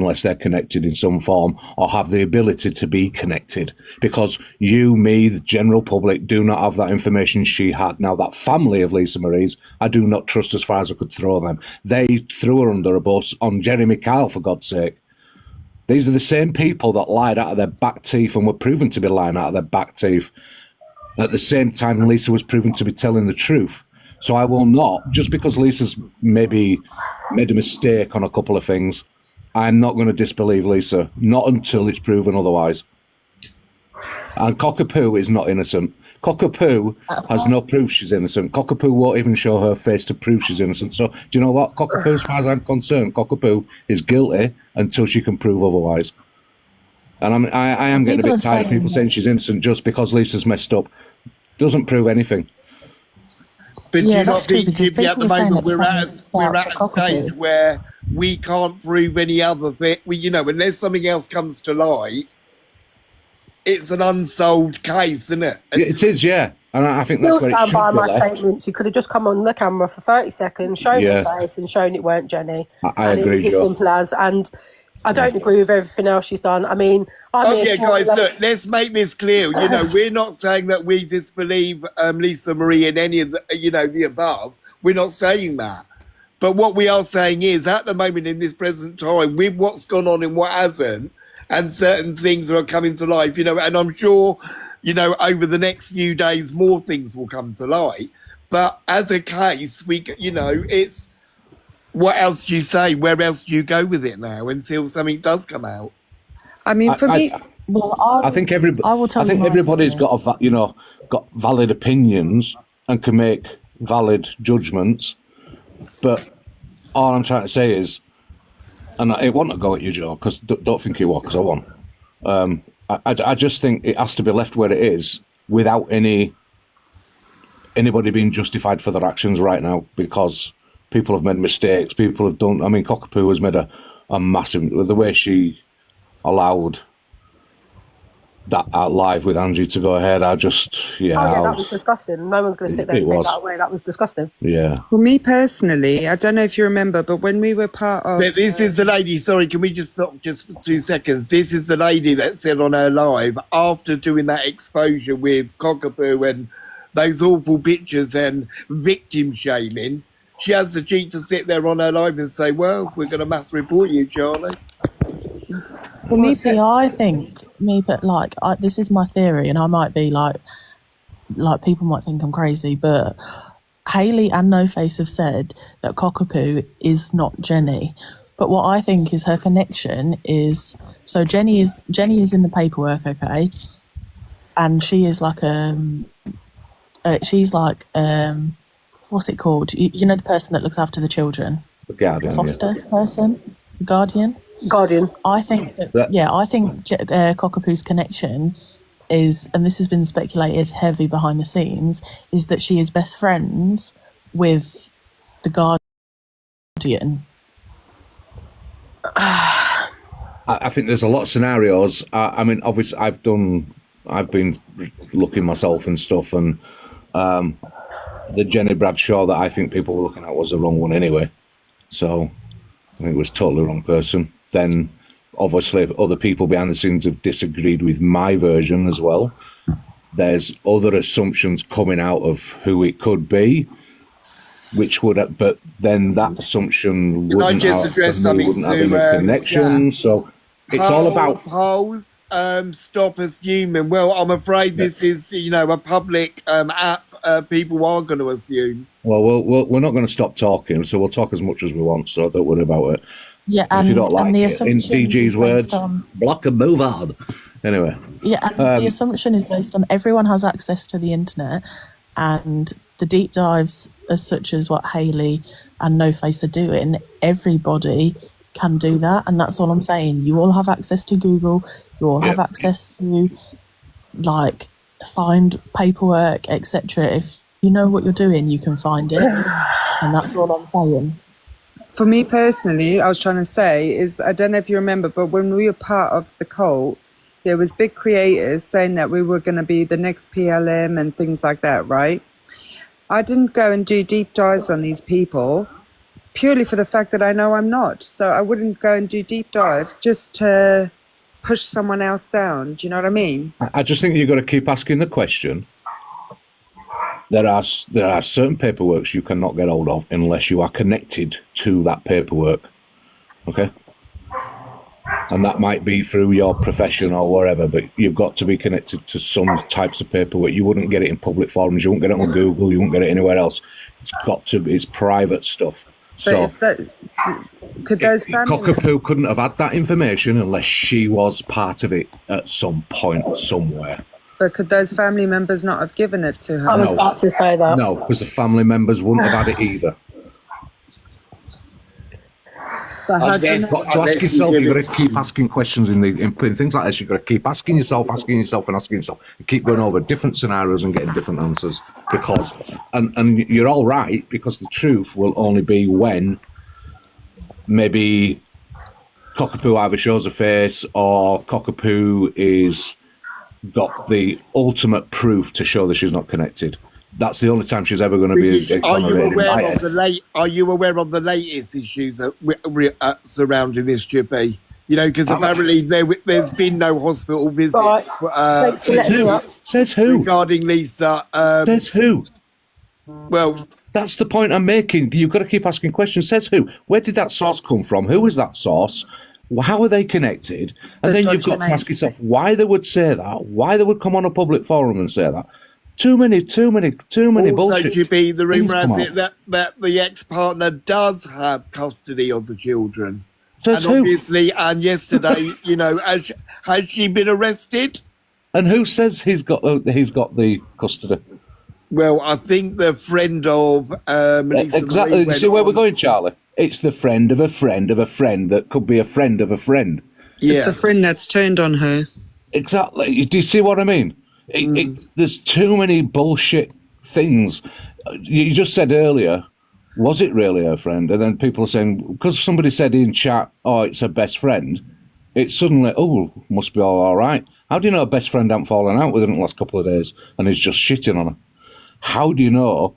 unless they're connected in some form or have the ability to be connected. Because you, me, the general public do not have that information she had. Now, that family of Lisa Marie's, I do not trust as far as I could throw them. They threw her under a bus on Jeremy Kyle, for God's sake. These are the same people that lied out of their back teeth and were proven to be lying out of their back teeth. At the same time, Lisa was proven to be telling the truth. So I will not, just because Lisa's maybe made a mistake on a couple of things, I'm not going to disbelieve Lisa, not until it's proven otherwise. And Cockapoo is not innocent. Cockapoo has no proof she's innocent. Cockapoo won't even show her face to prove she's innocent. So do you know what? Cockapoo, as far as I'm concerned, Cockapoo is guilty until she can prove otherwise. And I am getting a bit tired of people saying she's innocent just because Lisa's messed up. Doesn't prove anything. But yeah, that's true, because at the moment we're at a stage where we can't prove any other thing. Unless something else comes to light, it's an unsolved case, isn't it? It is, yeah. And I think that's where it should stand by my left. statements. You could have just come on the camera for 30 seconds, shown your face and shown it weren't Jenny. I agree, it was as simple as, and I don't agree with everything else she's done. I mean, guys, look, let's make this clear. We're not saying that we disbelieve Lisa Marie in any of the, the above. We're not saying that. But what we are saying is, at the moment in this present time, with what's gone on and what hasn't, and certain things are coming to life, and I'm sure, over the next few days, more things will come to light. But as a case, it's, what else do you say? Where else do you go with it now until something does come out? I mean, for me, I think everybody's got got valid opinions and can make valid judgments. But all I'm trying to say is, and I want to go at you, Joe, because don't think it was, because I won. I just think it has to be left where it is without anybody being justified for their actions right now, because people have made mistakes. People have done. I mean, Cockapoo has made a massive. The way she allowed that live with Angie to go ahead, that was disgusting. No one's going to sit there and take that away. That was disgusting. Yeah. For me personally, I don't know if you remember, but when we were part of... This is the lady, sorry, can we just stop just for 2 seconds? This is the lady that said on her live, after doing that exposure with Cockapoo and those awful pictures and victim shaming, she has the cheek to sit there on her live and say, well, we're going to mass report you, Charlie. For me, I think this is my theory, and I might be like people might think I'm crazy, but Hayley and No Face have said that Cockapoo is not Jenny. But what I think is her connection is, so Jenny is in the paperwork, okay, and she is like what's it called? You know, the person that looks after the children, the guardian, foster person, the guardian. I think Cockapoo's connection is, and this has been speculated heavy behind the scenes, is that she is best friends with the guardian. I think there's a lot of scenarios. I mean, obviously, I've been looking myself and stuff, and the Jenny Bradshaw that I think people were looking at was the wrong one anyway. So I think it was totally the wrong person. Then obviously other people behind the scenes have disagreed with my version as well. There's other assumptions coming out of who it could be, but then that assumption wouldn't have any connection. So it's all about polls. Stop assuming. Well, I'm afraid this is a public app. People are going to assume. Well, we're not going to stop talking, so we'll talk as much as we want. So don't worry about it. Yeah, and if you don't like the it, in DG's words, block and move on. Anyway. Yeah, and the assumption is based on everyone has access to the internet, and the deep dives as such as what Hayley and No Face are doing, everybody can do that, and that's all I'm saying. You all have access to Google, you all have access to find paperwork, etc. If you know what you're doing, you can find it, and that's all I'm saying. For me personally, I was trying to say is, I don't know if you remember, but when we were part of the cult, there was big creators saying that we were going to be the next PLM and things like that, right? I didn't go and do deep dives on these people, purely for the fact that I know I'm not. So I wouldn't go and do deep dives just to push someone else down. Do you know what I mean? I just think you've got to keep asking the question. There are certain paperworks you cannot get hold of unless you are connected to that paperwork. Okay? And that might be through your profession or wherever, but you've got to be connected to some types of paperwork. You wouldn't get it in public forums. You won't get it on Google. You won't get it anywhere else. It's private stuff. But So could those family Cockapoo couldn't have had that information unless she was part of it at some point somewhere. But could those family members not have given it to her? I was No. about to say that. No, because the family members wouldn't have had it either. So how do you You've got to ask yourself. You've got to keep asking questions in things like this. You've got to keep asking yourself, and keep going over different scenarios and getting different answers. Because, and you're all right, because the truth will only be when maybe Cockapoo either shows a face or Cockapoo is got the ultimate proof to show that she's not connected. That's the only time she's ever going to be exonerated by it. Are you aware of the latest issues surrounding this, Chippy? You know, because apparently there's been no hospital visit. Right. Thanks for letting me up. Says who? Regarding Lisa. Says who? Well, That's the point I'm making. You've got to keep asking questions. Says who? Where did that source come from? Who is that source? How are they connected? And then you've got to ask yourself why they would say that, why they would come on a public forum and say that. Too many also, bullshit. Chippy, the things rumour come has out. it that the ex-partner does have custody of the children. Says And who? obviously, and yesterday, you know, has she been arrested? And who says he's got the custody? Well, I think the friend of Lisa Exactly. Marie You went see where we're on- going, Charlie? It's the friend of a friend of a friend that could be a friend of a friend. It's Yeah. the friend that's turned on her. Exactly. Do you see what I mean? There's too many bullshit things. You just said earlier, was it really her friend? And then people are saying, because somebody said in chat, oh, it's her best friend, it's suddenly, oh, must be all right. How do you know her best friend hadn't fallen out with her in the last couple of days and is just shitting on her? How do you know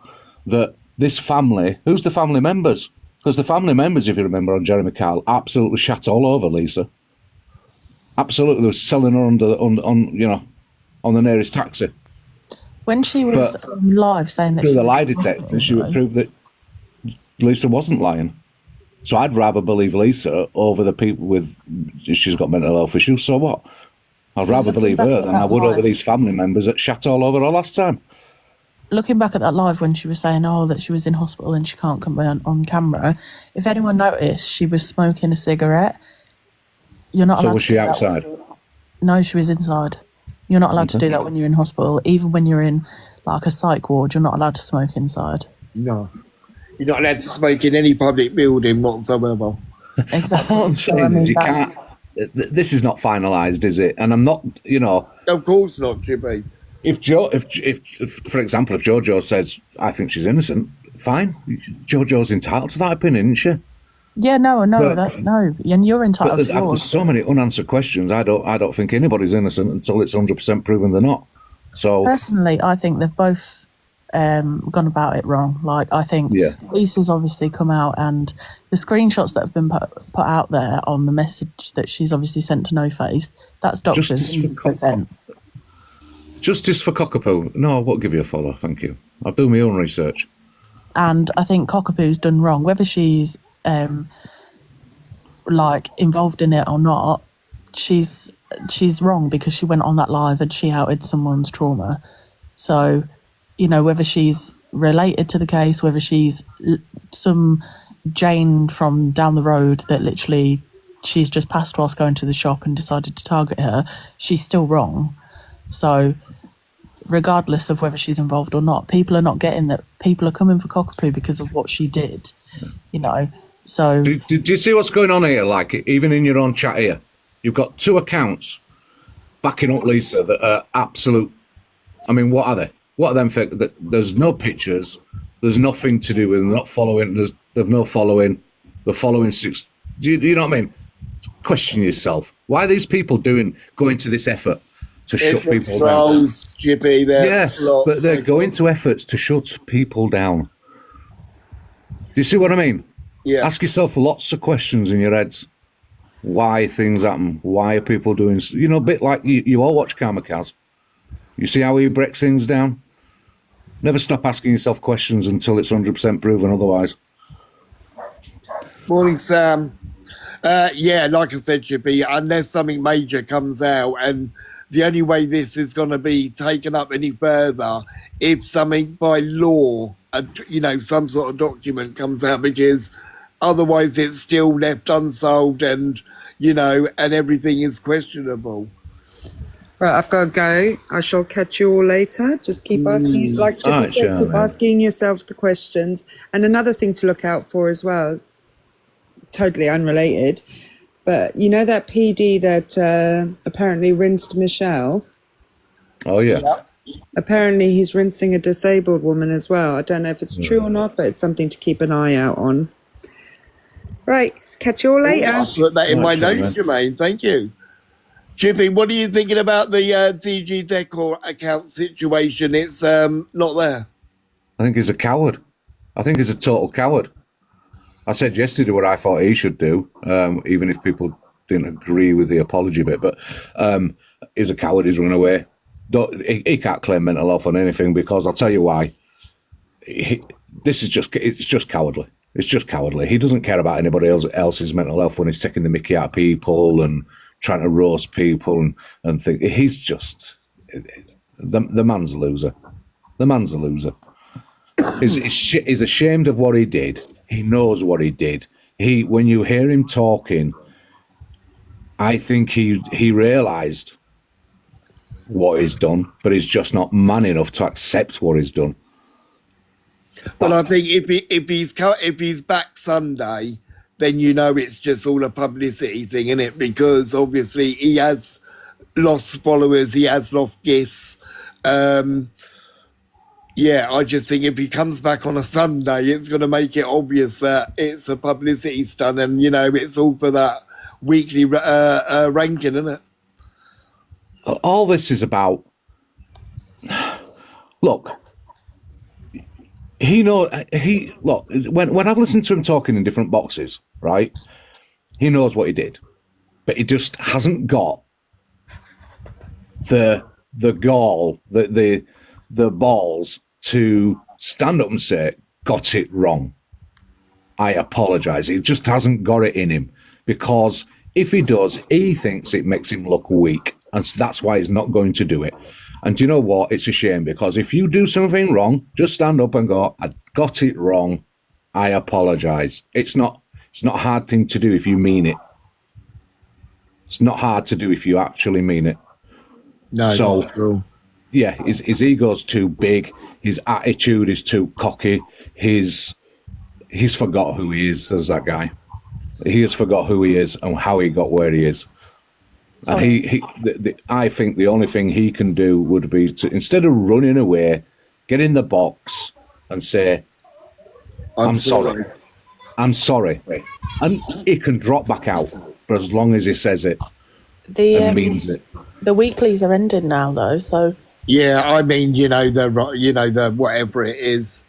that this family, who's the family members? Because the family members, if you remember, on Jeremy Kyle, absolutely shat all over Lisa. Absolutely, they were selling her on the nearest taxi. When she was But live saying that Through she the was lie in detector, hospital, she would though, prove that Lisa wasn't lying. So I'd rather believe Lisa over the people with, if she's got mental health issues, so what? I'd So rather looking believe back her at than that I would over live- these family members that shat all over her last time. looking back at that live when she was saying, oh, that she was in hospital and she can't come on camera, if anyone noticed, she was smoking a cigarette. You're not So allowed was to she do that. outside? No, she was inside. You're not allowed to do that when you're in hospital. Even when you're in like a psych ward, you're not allowed to smoke inside. No. You're not allowed to smoke in any public building whatsoever. Exactly. All I'm So, saying I mean, is you that- can't. This is not finalised, is it? And I'm not, Of course not, Chippy. if for example, if JoJo says I think she's innocent, fine. JoJo's entitled to that opinion, isn't she? Yeah, no, But- and you're But entitled there's, to there's yours. so many unanswered questions. I don't think anybody's innocent until it's 100% proven they're not. So Personally, I think they've both gone about it wrong. Like, I think Yeah. Lisa's obviously come out, and the screenshots that have been put out there on the message that she's obviously sent to No Face, that's doctors Justice for 100%. justice for Cockapoo. No, I won't give you a follow. Thank you. I'll do my own research. And I think Cockapoo's done wrong, whether she's like involved in it or not. She's wrong because she went on that live and she outed someone's trauma. So, whether she's related to the case, whether she's some Jane from down the road that literally she's just passed whilst going to the shop and decided to target her, she's still wrong. So, regardless of whether she's involved or not, people are not getting that. People are coming for Cockapoo because of what she did, So, Do you see what's going on here? Like, even in your own chat here, you've got two accounts backing up Lisa that are absolute. I mean, what are they? What are them fake? There's no pictures. There's nothing to do with them. They're not following. They've no following. They're following six. Do you know what I mean? Question yourself. Why are these people going to this effort to shut people down? Trolls, Chippy. Yes, but they're going to efforts to shut people down. Do you see what I mean? Yeah. Ask yourself lots of questions in your heads. Why things happen? Why are people doing? You know, a bit like you all watch Kamikaze. You see how he breaks things down. Never stop asking yourself questions until it's 100% proven otherwise. Morning, Sam. Yeah, like I said, Chippy, unless something major comes out, and the only way this is going to be taken up any further if something by law, you know, some sort of document comes out, because otherwise it's still left unsolved, and you know, and everything is questionable. Right, I've got to go. I shall catch you all later. Just keep asking, like Chippy Alright, said, keep Charmaine. asking yourself the questions. And another thing to look out for as well, totally unrelated, but you know that PD that apparently rinsed Michelle? Oh yeah. Apparently he's rinsing a disabled woman as well. I don't know if it's true or not, but it's something to keep an eye out on. Right, catch you all later. I'll put that in my Right, notes, Jermaine. Thank you. Chippy, what are you thinking about the DG Decor account situation? It's not there. I think he's a coward. I think he's a total coward. I said yesterday what I thought he should do, even if people didn't agree with the apology bit. But he's a coward. He's run away. He can't claim mental health on anything, because I'll tell you why. It's just cowardly. It's just cowardly. He doesn't care about anybody else's mental health when he's taking the mickey out of people and trying to roast people and think. He's just the man's a loser. The man's a loser. He's ashamed of what he did. He knows what he did. When you hear him talking, I think he realised what he's done, but he's just not man enough to accept what he's done. But I think if he's back Sunday, then you know it's just all a publicity thing, isn't it? Because obviously he has lost followers, he has lost gifts. Yeah, I just think if he comes back on a Sunday, it's going to make it obvious that it's a publicity stunt, and you know it's all for that weekly ranking, isn't it? All this is about. Look, when I've listened to him talking in different boxes, right? He knows what he did, but he just hasn't got the gall, the balls to stand up and say, got it wrong. I apologise. He just hasn't got it in him, because if he does, he thinks it makes him look weak, and so that's why he's not going to do it. And do you know what? It's a shame, because if you do something wrong, just stand up and go, I got it wrong. I apologise. It's not a hard thing to do if you mean it. It's not hard to do if you actually mean it. No, So- not true. Yeah, his ego's too big. His attitude is too cocky. He's forgot who he is as that guy. He has forgot who he is and how he got where he is. And I think the only thing he can do would be to, instead of running away, get in the box and say, I'm sorry. I'm sorry. And he can drop back out for as long as he says it and means it. The weeklies are ending now, though. So, Yeah, I mean, the whatever it is.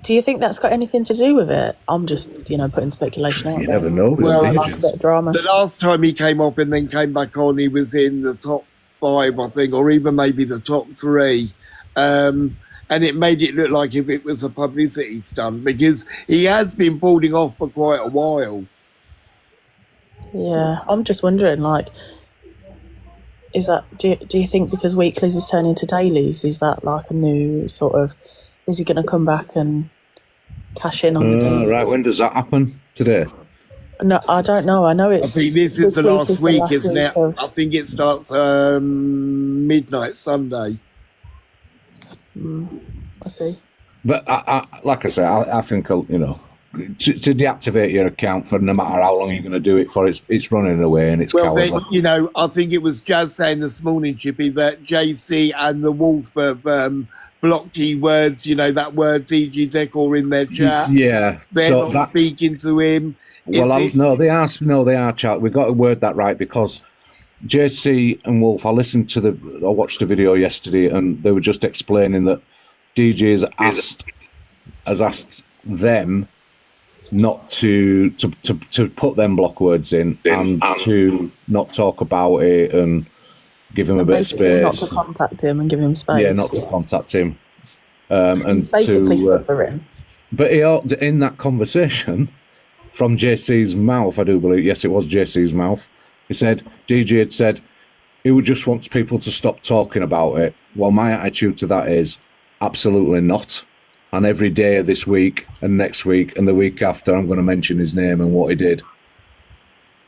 do you think that's got anything to do with it? I'm just, putting speculation out You there. never know. Well, I like a bit of drama. The last time he came off and then came back on, he was in the top 5, I think, or even maybe the top 3. And it made it look like if it was a publicity stunt, because he has been falling off for quite a while. Yeah, I'm just wondering, is that, do you think because weeklies is turning to dailies, is that like a new sort of, is he going to come back and cash in on the dailies? Right, when does that happen? Today? No, I don't know. I know I it's. think this is the last week, isn't it? of- I think it starts midnight Sunday. I see. But I like I say, I think, to deactivate your account for no matter how long you're going to do it for, it's running away and it's Well, cowardly. then, I think it was Jazz saying this morning, Chippy, that JC and the Wolf have blocked keywords, that word DG Decor in their chat. Yeah, They're so not that, speaking to him. well, no, they are, chat. We've got to word that right, because JC and Wolf, I watched the video yesterday, and they were just explaining that DJ has asked them not to put them block words in and to not talk about it and give him a bit of Basically, not space. to contact him and give him space. Yeah, not to contact him. And He's basically to, suffering. but in that conversation, from JC's mouth, I do believe, yes, it was JC's mouth, he said, DG had said, he just wants people to stop talking about it. Well, my attitude to that is absolutely not. And every day of this week and next week and the week after, I'm going to mention his name and what he did.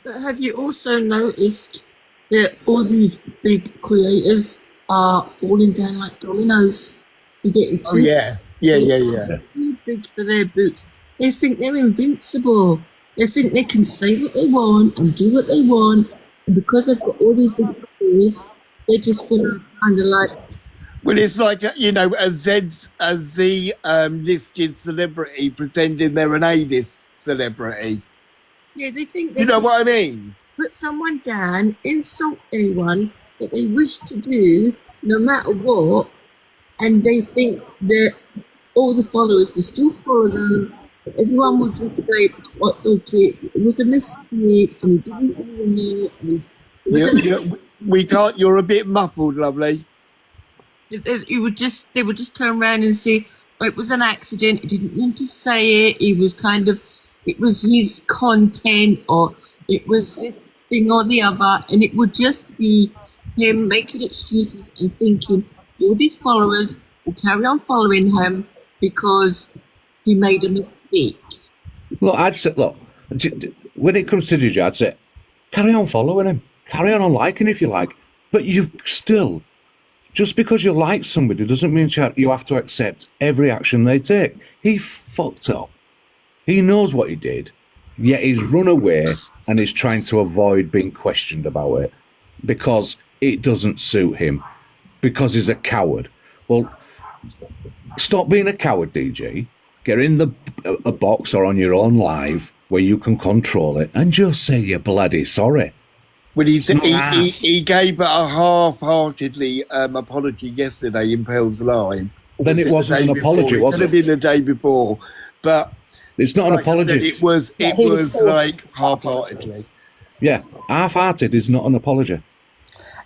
But have you also noticed that all these big creators are falling down like dominoes? They're getting Oh yeah. too big for their boots. They think they're invincible. They think they can say what they want and do what they want. And because they've got all these big followers, they're just gonna kind of like, Well, it's like, you know, a Z listed celebrity pretending they're an A-list celebrity. yeah, they think they You know can what I mean? put someone down, insult anyone that they wish to do, no matter what, and they think that all the followers will still follow them. Everyone will just say, "Oh, it's okay. It was a mistake, and we didn't mean it." And it was We can't. You're a bit muffled, lovely. they would just turn around and say, "Oh, it was an accident. He didn't mean to say it. It was his content, or it was this thing or the other," and it would just be him making excuses and thinking all these followers will carry on following him because he made a mistake. Look, I'd say, when it comes to DG, I'd say, carry on following him. Carry on liking if you like. But you still, just because you like somebody doesn't mean you have to accept every action they take. He fucked up. He knows what he did, yet he's run away and he's trying to avoid being questioned about it because it doesn't suit him, because he's a coward. Well, stop being a coward, DG. Get in a box or on your own live where you can control it and just say you're bloody sorry. Well, he gave a half-heartedly apology yesterday in Pearl's Live. Then it wasn't an apology, was It could have it? been the day before, but It's not an like I said, apology. it was like half-heartedly. Yeah, half-hearted is not an apology.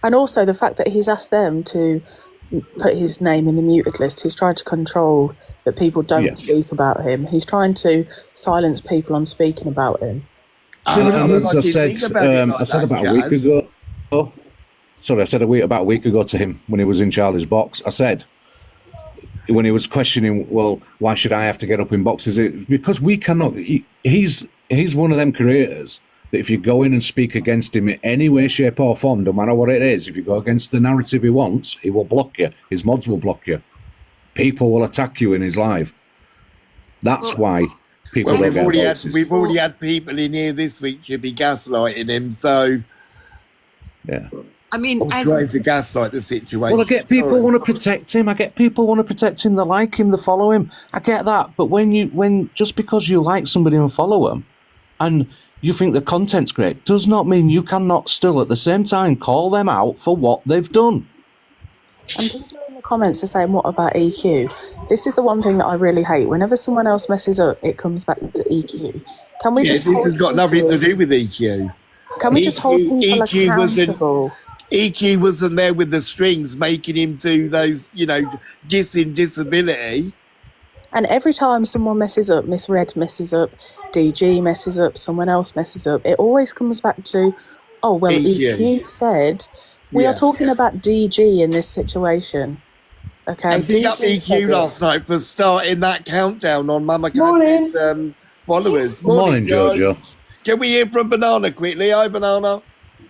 And also the fact that he's asked them to put his name in the muted list. He's trying to control that people don't speak about him. He's trying to silence people on speaking about him. And as I said, about a week ago. Sorry, I said about a week ago to him when he was in Charlie's box. I said, when he was questioning, well, why should I have to get up in boxes? It's because we cannot. He's one of them creators that if you go in and speak against him in any way, shape, or form, no matter what it is, if you go against the narrative he wants, he will block you. His mods will block you. People will attack you in his live. That's why people Well, don't get boxes. we've already had people in here this week to be gaslighting him, so Yeah. I mean, or trying to gaslight the situation. Well, I get people Sorry. want to protect him. I get people want to protect him. They like him. They follow him. I get that. But when just because you like somebody and follow them, and you think the content's great, does not mean you cannot still at the same time call them out for what they've done. And people in the comments are saying, what about EQ? This is the one thing that I really hate. Whenever someone else messes up, it comes back to EQ. Can we just this hold has got nothing to do with EQ. Can we just hold people EQ accountable? EQ wasn't there with the strings making him do those, dissing disability. And every time someone messes up, Miss Red messes up, DG messes up, someone else messes up, it always comes back to, oh, well, EQ said, we are talking about DG in this situation. Okay, And big up DG EQ said last night for starting that countdown on Mama Cathy's followers. Morning, Jojo. Can we hear from Banana quickly? Hi, Banana.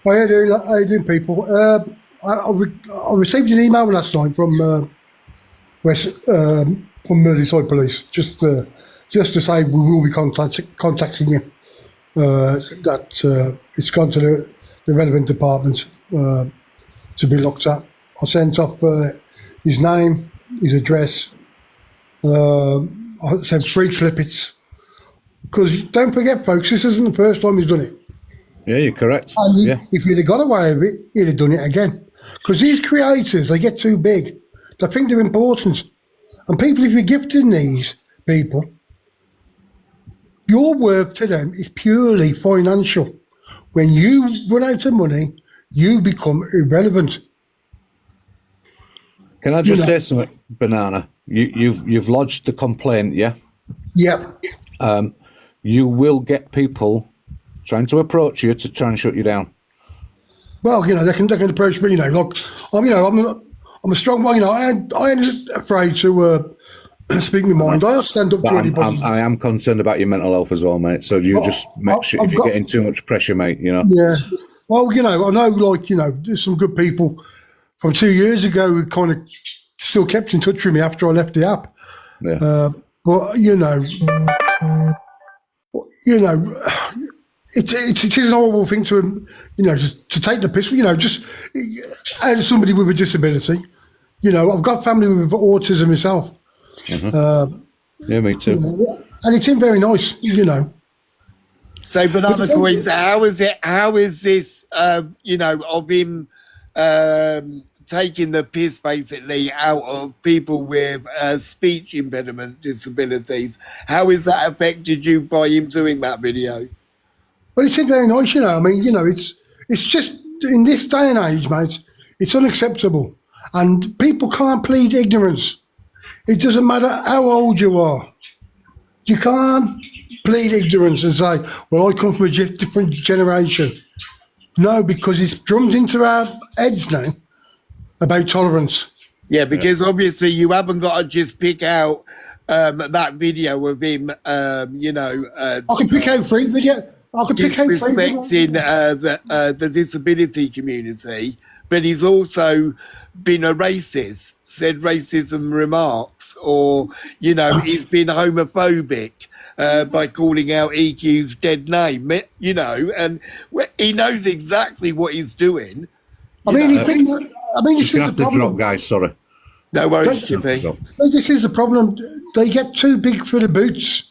How you doing, people? I received an email last night from from Merseyside Police, just to say we will be contacting you. That it's gone to the relevant department to be looked at. I sent off his name, his address. I sent 3 clippets. Because don't forget, folks, this isn't the first time he's done it. Yeah, you're correct. And if he'd have got away with it, he'd have done it again. Because these creators, they get too big. They think they're important. And people, if you're gifting these people, your worth to them is purely financial. When you run out of money, you become irrelevant. Can I just know. say something, Banana? You've lodged the complaint, yeah? Yeah. You will get people trying to approach you to try and shut you down. Well, they can approach me. Like I'm a strong one. I ain't afraid to speak my mind. I'll stand up But to anybody. I am concerned about your mental health as well, mate. So you just make sure if you're getting too much pressure, mate. Yeah. Well, I know, there's some good people from 2 years ago who kind of still kept in touch with me after I left the app. Yeah. But it is an horrible thing to just to take the piss. Just out of somebody with a disability. I've got family with autism myself. Yeah, me too. And it isn't very nice. So, Banana Coins, how is this, of him taking the piss basically out of people with speech impediment disabilities? How has that affected you by him doing that video? Well, it's very nice, I mean, it's just in this day and age, mate, it's unacceptable. And people can't plead ignorance. It doesn't matter how old you are. You can't plead ignorance and say, well, I come from a different generation. No, because it's drummed into our heads now about tolerance. Yeah, because obviously you haven't got to just pick out that video of him, I can pick out three videos. I could pick out three disrespecting the disability community, but he's also been a racist, said racism remarks, or, he's been homophobic by calling out EQ's dead name, and he knows exactly what he's doing. I mean, this is You the have to problem. drop, guys. Sorry. No worries, Chippy. This is the problem. They get too big for the boots.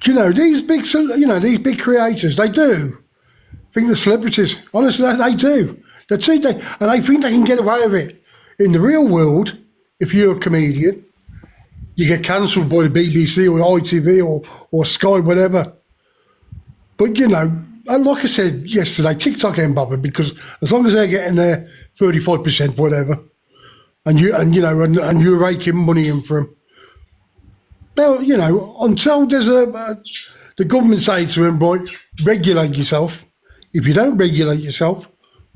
These big creators, they do think they're celebrities. Honestly, they do. And they think they can get away with it. In the real world, if you're a comedian, you get cancelled by the BBC or ITV or Sky, whatever. But, like I said yesterday, TikTok ain't bothered because as long as they're getting their 35%, whatever, and you're raking money in for them, until there's the government say to them, right, regulate yourself. If you don't regulate yourself,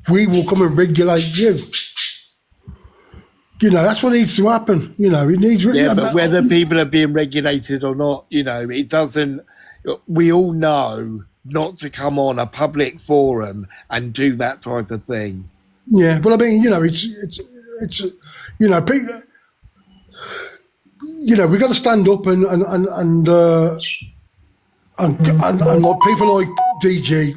we will come and regulate you. That's what needs to happen. It needs. Yeah, but whether people are being regulated or not, it doesn't. We all know not to come on a public forum and do that type of thing. Yeah, but I mean, it's we've got to stand up and like people like DG,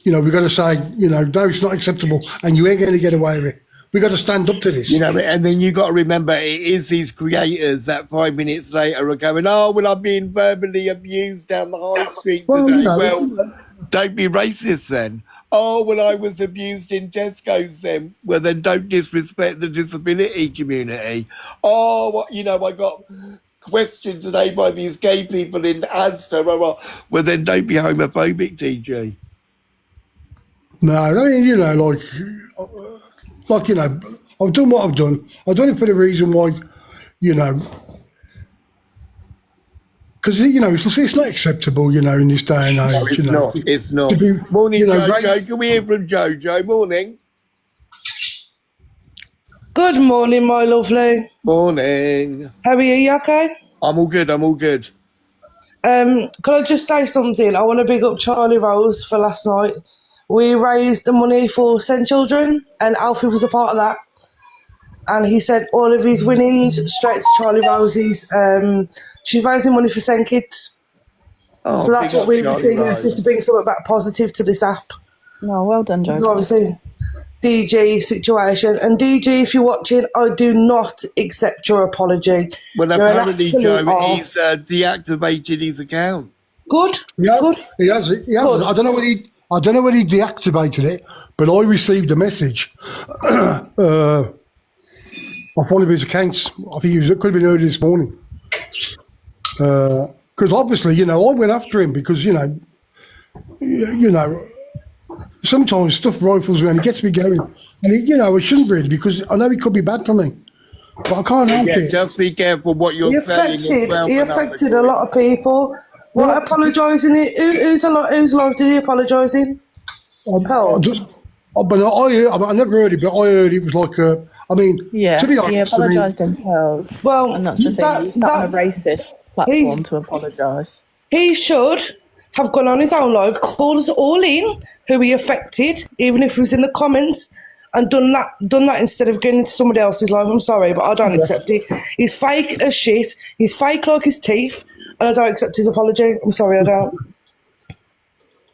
we've got to say, no, it's not acceptable, and you ain't going to get away with it. We've got to stand up to this. And then you got to remember, it is these creators that 5 minutes later are going, oh, well, I'm being verbally abused down the high street today. Well, don't be racist then. Oh, well, I was abused in Tesco's then. Well, then don't disrespect the disability community. Oh, I got questioned today by these gay people in Asda. Well, then don't be homophobic, DG. No, I mean, I've done what I've done. I've done it for the reason why, because, it's not acceptable, in this day and age. No, it's not. It's not. Morning, Jojo. Can we hear from Jojo? Morning. Good morning, my lovely. Morning. How are you? You okay? I'm all good. Can I just say something? I want to big up Charlie Rose for last night. We raised the money for St Children, and Alfie was a part of that. And he said all of his winnings straight to Charlie Rose's. She's raising money for St Kids. Oh, so that's what we were doing, to bring something back positive to this app. No, well done, Joe. Obviously, DG situation. And DG, if you're watching, I do not accept your apology. Well, You're apparently, Joe, he's deactivated his account. Good. Good. He has. Good. I don't know when he deactivated it, but I received a message off one of his accounts. I think it could have been early this morning. because obviously, you know, I went after him because, you know, sometimes stuff rifles me and it gets me going. And, it, you know, it shouldn't really because I know it could be bad for me. But I can't help Yeah, it. just be careful what you're saying. as well, He Fernando. affected a lot of people. What apologising? Who's live did he apologise in? I never heard it, but I heard it was like I mean, Yeah, to be he honest, I mean, apologised in Pearls. Well, And that's the thing. He's not on a racist platform to apologise. He should have gone on his own live, called us all in who he affected, even if he was in the comments, and done that instead of going into somebody else's live. I'm sorry, but I don't accept it. He's fake as shit. He's fake like his teeth, and I don't accept his apology. I'm sorry, I don't.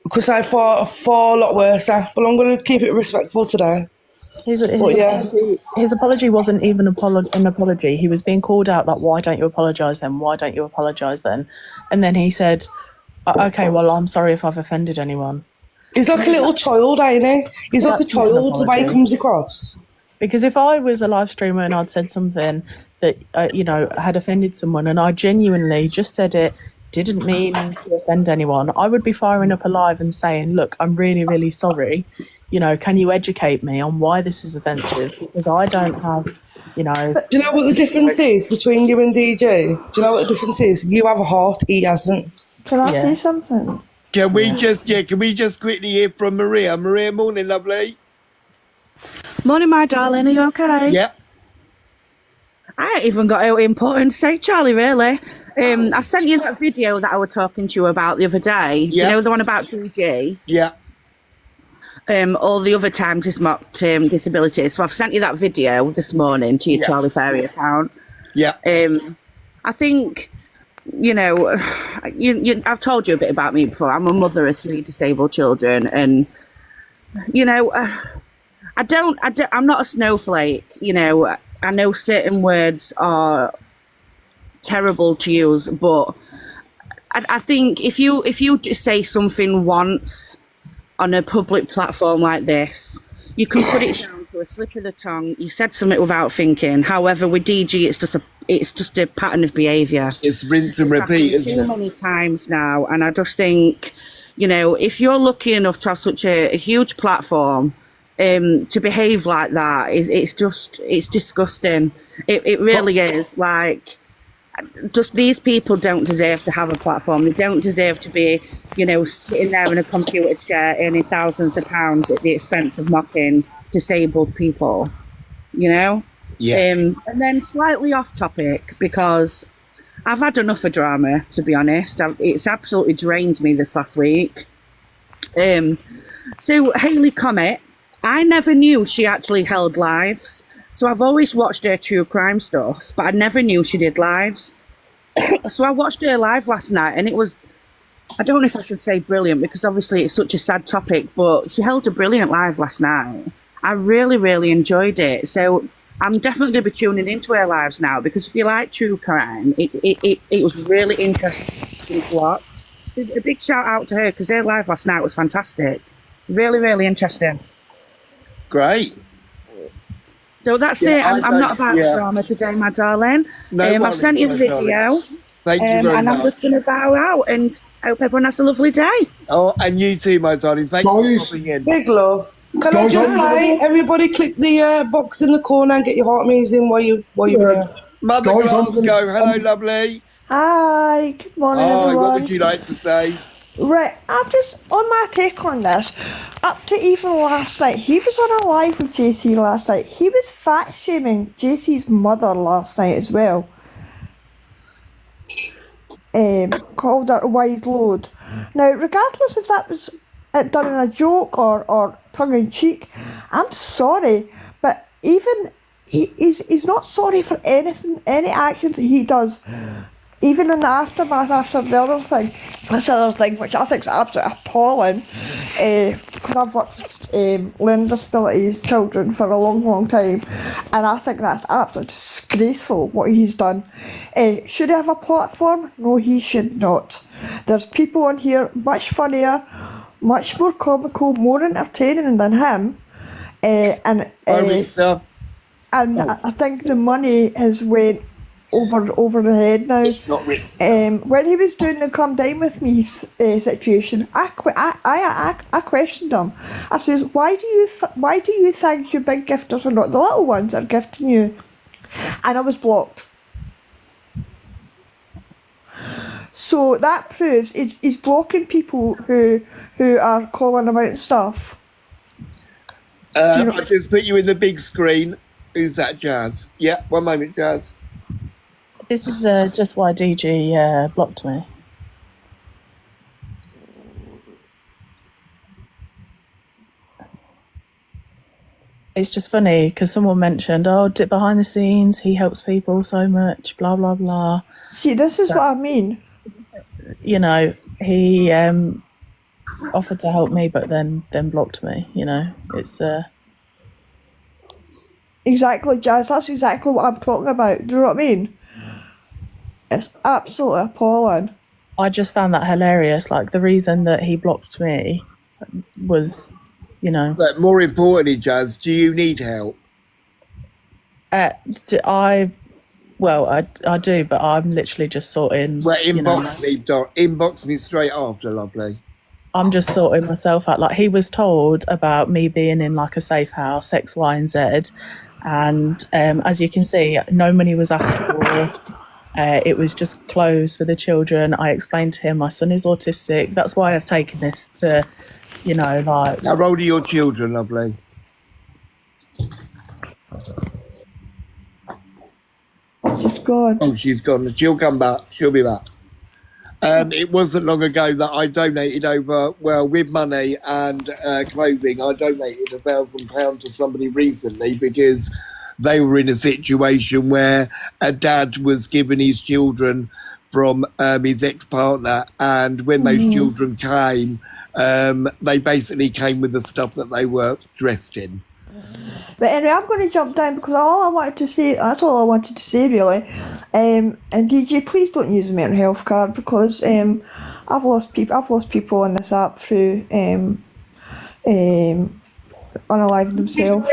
Because I far a lot worse, but I'm going to keep it respectful today. His yeah. apology wasn't even an apology. He was being called out like, why don't you apologise then? Why don't you apologise then? And then he said, okay, well, I'm sorry if I've offended anyone. He's like a little child, ain't he? He's like a child, the way he comes across. Because if I was a live streamer and I'd said something that, you know, had offended someone and I genuinely just said it, didn't mean to offend anyone, I would be firing up a live and saying, look, I'm really, really sorry. You know, can you educate me on why this is offensive? Because I don't have, you know... Do you know what the difference is between you and DJ? Do you know what the difference is? You have a heart, he hasn't. Can I say something? Can we just quickly hear from Maria? Maria, morning, lovely. Morning, my darling. Are you okay? Yep. I ain't even got out important to say, Charlie, really. I sent you that video that I was talking to you about the other day. Do you know the one about DG? Yeah. All the other times he's mocked disability. So I've sent you that video this morning to your Charlie Ferry account. Yeah. I think, you know, I've told you a bit about me before. I'm a mother of 3 disabled children, and, you know, I'm not a snowflake. You know, I know certain words are terrible to use, but I think if you just say something once on a public platform like this, you can put it down to a slip of the tongue. You said something without thinking. However, with DG, it's just a pattern of behaviour. It's rinse and repeat, isn't it? Too many times now, and I just think, you know, if you're lucky enough to have such a huge platform, to behave like that it's disgusting. It really is. Like, just these people don't deserve to have a platform. They don't deserve to be, you know, sitting there in a computer chair earning thousands of pounds at the expense of mocking disabled people, you know? Yeah. And then slightly off topic, because I've had enough of drama, to be honest. It's absolutely drained me this last week. So Hayley Comet, I never knew she actually held lives. So I've always watched her true crime stuff, but I never knew she did lives. So I watched her live last night, and it was, I don't know if I should say brilliant, because obviously it's such a sad topic, but she held a brilliant live last night. I really, really enjoyed it. So I'm definitely going to be tuning into her lives now, because if you like true crime, it was really interesting to watch. A big shout out to her, because her live last night was fantastic. Really, really interesting. Great. So that's it. I'm not about the drama today, my darling. I've sent you the video. Thank you very much. And I'm just going to bow out, and I hope everyone has a lovely day. Oh, and you too, my darling. Thanks for popping in. Big love. Can I just say, everybody click the box in the corner and get your heart moves in while you're here. Mother Glasgow, hello, lovely. Hi, good morning, everyone. What would you like to say? Right, I'm just on my take on this. Up to even last night, he was on a live with JC last night. He was fat shaming JC's mother last night as well. Called her a wide load. Now, regardless if that was done in a joke or tongue in cheek, I'm sorry, but even he's not sorry for anything, any actions that he does. Even in the aftermath after the other thing, this other thing, which I think is absolutely appalling, because I've worked with learning disabilities children for a long, long time, and I think that's absolutely disgraceful what he's done. Should he have a platform? No, he should not. There's people on here much funnier, much more comical, more entertaining than him, and I think the money has went over the head now. It's not written. When he was doing the come down with me situation, I questioned him. I says, why do you think your big gifters are not the little ones that are gifting you? And I was blocked. So that proves he's blocking people who are calling him out stuff. I just put you in the big screen. Who's that, Jazz? Yeah, one moment, Jazz. This is just why DG blocked me. It's just funny because someone mentioned, behind the scenes, he helps people so much, blah, blah, blah. See, this is what I mean. You know, he offered to help me, but then blocked me, you know. It's... Exactly, Jazz. That's exactly what I'm talking about. Do you know what I mean? It's absolutely appalling. I just found that hilarious. Like, the reason that he blocked me was, you know... But more importantly, Jazz, do you need help? I do, but I'm literally just sorting... Well, inbox me straight after, lovely. I'm just sorting myself out. Like, he was told about me being in, like, a safe house, X, Y, and Z. And as you can see, no money was asked for. It was just clothes for the children. I explained to him my son is autistic. That's why I've taken this to, you know, like... How old are your children, lovely? She's gone. Oh, she's gone. She'll come back. She'll be back. It wasn't long ago that I donated with money and clothing, I donated £1,000 to somebody recently because they were in a situation where a dad was giving his children from his ex-partner, and when those children came, they basically came with the stuff that they were dressed in. But anyway, I'm going to jump down because that's all I wanted to say really. And DJ, please don't use the mental health card because I've lost people on this app through unaliving themselves.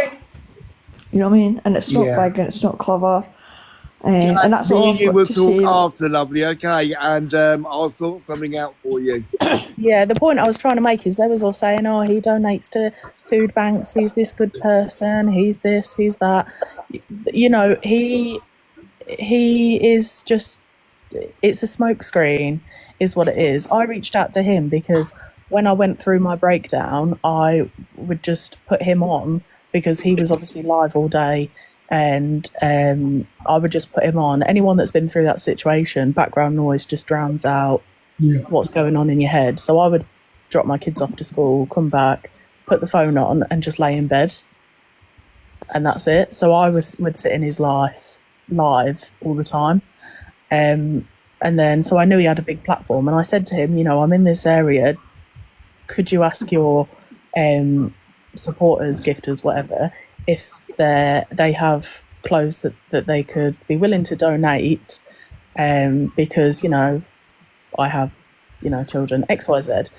You know what I mean? And it's not big and it's not clever. And that's all I've got We'll to talk say. after, lovely, okay? And I'll sort something out for you. Yeah, the point I was trying to make is they was all saying, he donates to food banks, he's this good person, he's this, he's that. You know, he is just, it's a smokescreen is what it is. I reached out to him because when I went through my breakdown, I would just put him on because he was obviously live all day. And I would just put him on. Anyone that's been through that situation, background noise just drowns out what's going on in your head. So I would drop my kids off to school, come back, put the phone on and just lay in bed. And that's it. So I would sit in his life live all the time. And then, so I knew he had a big platform. And I said to him, you know, I'm in this area. Could you ask your supporters, gifters, whatever, if they have clothes that they could be willing to donate, because, you know, I have, you know, children, XYZ.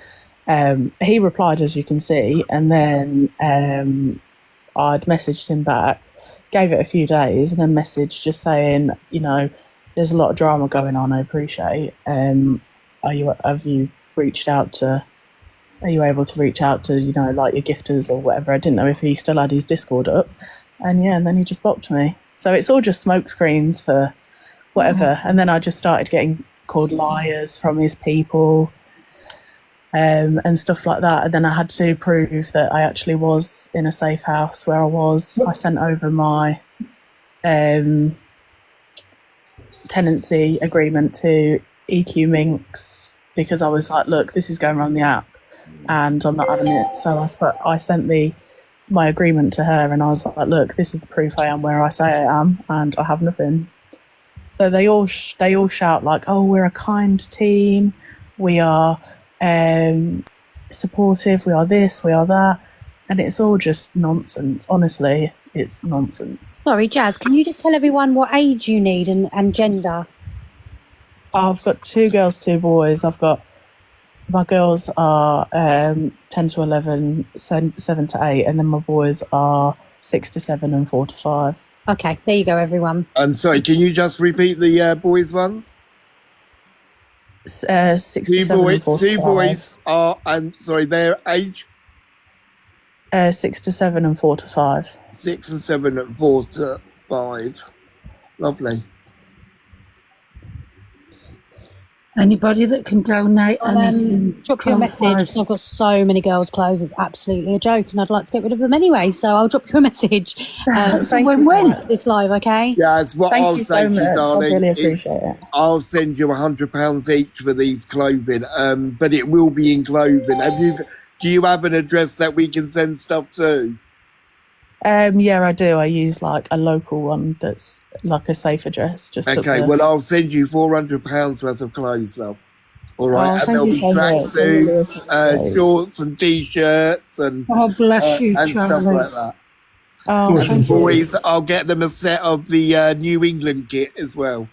He replied, as you can see, and then I'd messaged him back, gave it a few days, and then messaged just saying, you know, there's a lot of drama going on, I appreciate. Are you able to reach out to, you know, like your gifters or whatever? I didn't know if he still had his Discord up. And then he just blocked me. So it's all just smoke screens for whatever. And then I just started getting called liars from his people and stuff like that. And then I had to prove that I actually was in a safe house where I was. I sent over my tenancy agreement to EQ Minx because I was like, look, this is going around the app and I'm not having it. So I sent my agreement to her and I was like, look, this is the proof I am where I say I am and I have nothing. So they all shout like, oh, we're a kind team, we are supportive, we are this, we are that, and it's all just nonsense. Honestly, it's nonsense. Sorry, Jazz, can you just tell everyone what age you need and gender? I've got 2 girls, 2 boys. My girls are 10 to 11, 7 to 8, and then my boys are 6 to 7 and 4 to 5. Okay, there you go, everyone. I'm sorry, can you just repeat the boys' ones? 67 and 45. Two boys are, their age? 6 to 7 and 4 to 5. 6 and 7 and 4 to 5. Lovely. Anybody that can donate anything. Drop you a message because I've got so many girls' clothes. It's absolutely a joke, and I'd like to get rid of them anyway. So I'll drop you a message. It's a win-win. This live, okay? Yeah, it's what I'll say to you, darling. I really appreciate it. I'll send you £100 each for these clothing, but it will be in clothing. Do you have an address that we can send stuff to? Yeah, I do. I use like a local one that's like a safe address. Just Okay, well, I'll send you £400 worth of clothes, love. All right, and there'll be tracksuits, shorts and t-shirts and bless you, and stuff Charlie. like that. Oh, And the boys, I'll get them a set of the New England kit as well.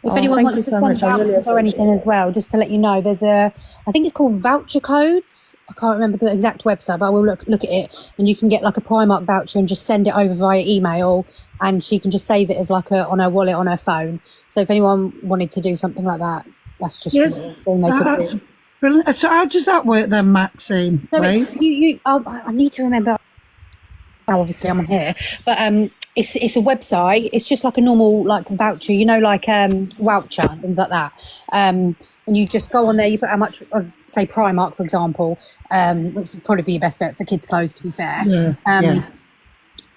If anyone wants to send vouchers or anything as well, just to let you know, there's I think it's called Voucher Codes. I can't remember the exact website, but I will look at it, and you can get like a Primark voucher and just send it over via email, and she can just save it as like on her wallet on her phone. So if anyone wanted to do something like that, that's just That's brilliant. So how does that work then, Maxine? No, it's, I need to remember. Oh, obviously I'm on here, but it's a website. It's just like a normal like voucher, like voucher, things like that. And you just go on there. You put how much of, say, Primark, for example, which would probably be your best bet for kids' clothes, to be fair.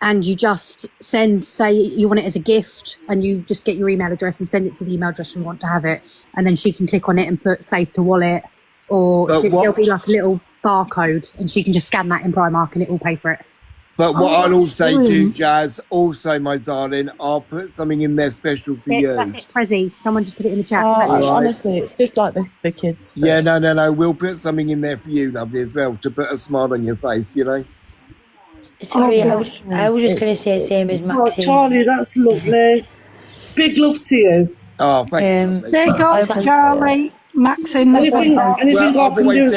And you just say you want it as a gift, and you just get your email address and send it to the email address you want to have it, and then she can click on it and put save to wallet, or there'll be like a little barcode, and she can just scan that in Primark, and it will pay for it. But what I'll also do, Jazz, also, my darling, I'll put something in there special for you. That's it, Prezi. Someone just put it in the chat. Honestly, it's just like the kids. Yeah, no. We'll put something in there for you, lovely, as well, to put a smile on your face, Sorry, I was just going to say the same as Maxine. Charlie, that's lovely. Big love to you. Oh, thanks. There you go, Charlie. Maxine. Anything I can do as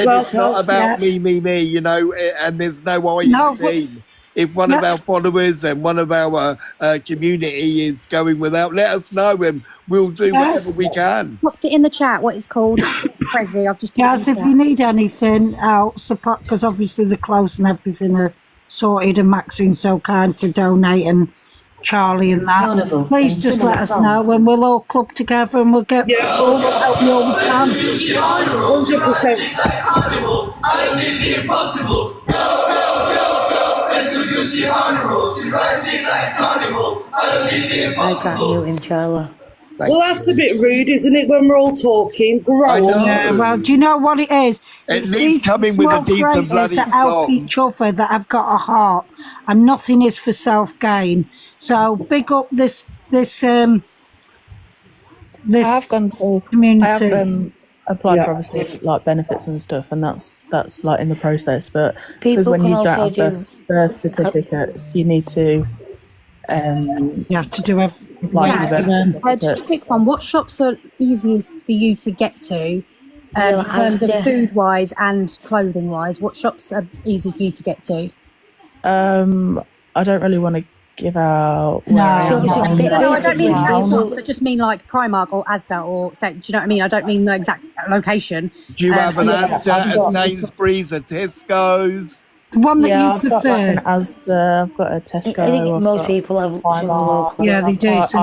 well. It's not about me, and there's no I team. If one of our followers and one of our community is going without, let us know and we'll do whatever we can. Popped it in the chat, what it's called. It's called Prezi. I've just Guys, if you need anything, I'll support, because obviously the clothes and everything are sorted, and Maxine's so kind to donate, and Charlie and that. Wonderful. Please just let us know, and we'll all club together and we'll get all the help we all can. 100%. I don't need the impossible. I can't mute him, Charlie. Well, that's a bit rude, isn't it, when we're all talking? Yeah, well, do you know what it is? At least coming with a decent bloody that help song. each other, that have got a heart, and nothing is for self-gain. So big up this I've gone to community. I have applied for obviously like benefits and stuff, and that's like in the process. But because when you don't have birth certificates, you need to you have to do just a quick one. What shops are easiest for you to get to in terms of food wise and clothing wise? What shops are easy for you to get to? I don't really want to give out. No, I don't mean shops. I just mean like Primark or Asda or do you know what I mean? I don't mean the exact location. Do you have an Asda, a Sainsbury's, a Tesco's? The one that you I've got prefer. like an Asda, I've got a Tesco. I think most people have some local. Yeah, they do. So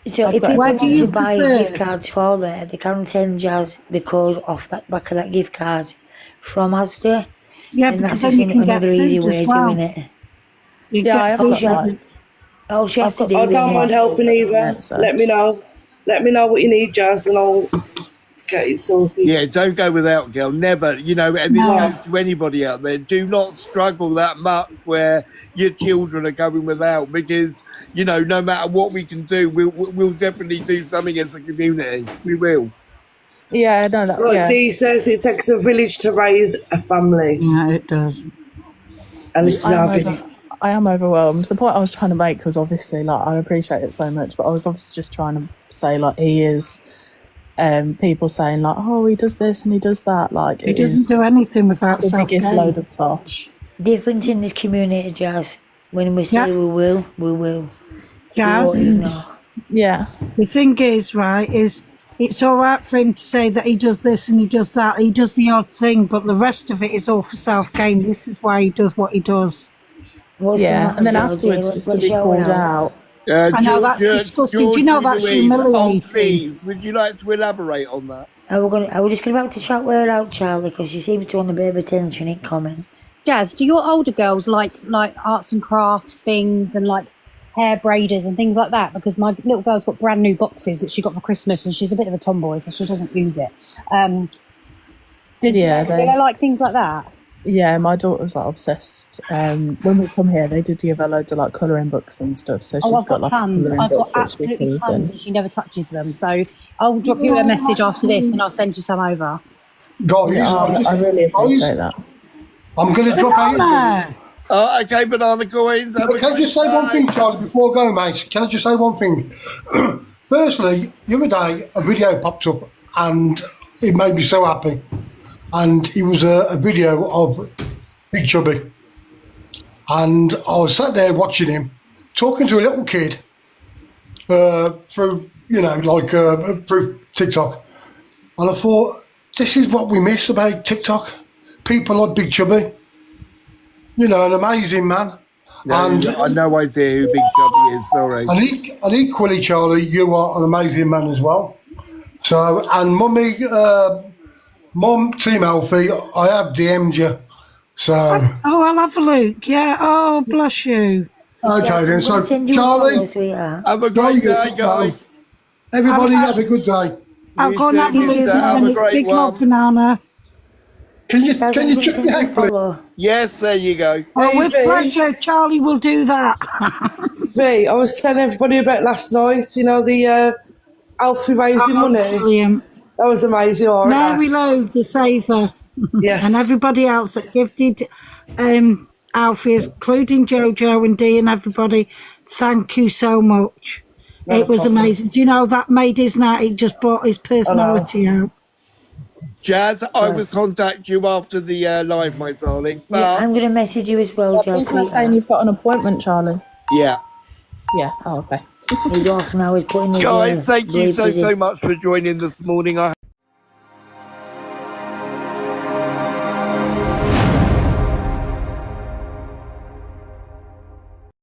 So if people Where want do you to buy prefer? gift cards for there, they can send Jazz the code off that back of that gift card from Asda. Yeah, and because that's then you can get another easy food way as of well. doing it. You Yeah, I get have food. got like. All she has to do I is don't mind helping either. Let me know. Let me know what you need, Jazz, and I'll get it sorted. Yeah, don't go without, girl. Never, and this goes to anybody out there. Do not struggle that much where your children are going without, because, no matter what we can do, we'll definitely do something as a community. We will. Yeah, no, that, Like Dee says, it takes a village to raise a family. Yeah, it does. And this is our village. I am overwhelmed. The point I was trying to make was obviously like I appreciate it so much, but I was obviously just trying to say like he is. People saying like, oh, he does this and he does that. Like He doesn't do anything without the biggest self-gain. load of tosh. Difference in this community, Jazz, When we say we will, we will. Jazz? Yeah. The thing is, right, is it's all right for him to say that he does this and he does that. He does the odd thing, but the rest of it is all for self-gain. This is why he does what he does. And then afterwards, just to be called out. I know that's disgusting. Do you know that's humiliating? Please, would you like to elaborate on that? I was just about to shout her out, Charlie, because she seems to want a bit of attention in comments. Jazz, do your older girls like arts and crafts things and like hair braiders and things like that? Because my little girl's got brand new boxes that she got for Christmas, and she's a bit of a tomboy, so she doesn't use it. Do they like things like that? Yeah, my daughter's like obsessed. When we come here, they did give her loads of like colouring books and stuff. So she's I've got like tons. I've got absolutely tons, and she never touches them. So I'll drop you a message after this, and I'll send you some over. Guys, I really appreciate that. I'm going to drop out. Okay, banana coins. Can I just say one thing, Charlie, before I go, mate? Can I just say one thing? Firstly, the other day, a video popped up and it made me so happy. And it was a video of Big Chubby. And I was sat there watching him, talking to a little kid through, through TikTok. And I thought, this is what we miss about TikTok. People like Big Chubby. An amazing man. And I have no idea who Big Chubby is, sorry. And equally, Charlie, you are an amazing man as well. So, and Mum, Team Alfie, I have DM'd you. So. Oh, I'll have a look. Yeah. Oh, bless you. Okay, then. So, Charlie, have a great day, guys. Everybody have a good day. I'll go and have a look. Have a great Big one. love, banana. Can you check me out, please? Yes, there you go. Oh, with pleasure, Charlie will do that. I was telling everybody about last night, the Alfie raising money. Brilliant. That was amazing, all right. Mary Lowe, the saver. Yes. And everybody else that gifted Alfie, including Jojo and Dee and everybody, thank you so much. It was amazing. Do you know that made his night? It just brought his personality out. Jazz, I will contact you after the live, my darling. But I'm going to message you as well, Jazz. People are saying you've got an appointment, Charlie. Yeah. Yeah. Oh, okay. He's off now. He's putting the guys, thank you so much for joining this morning.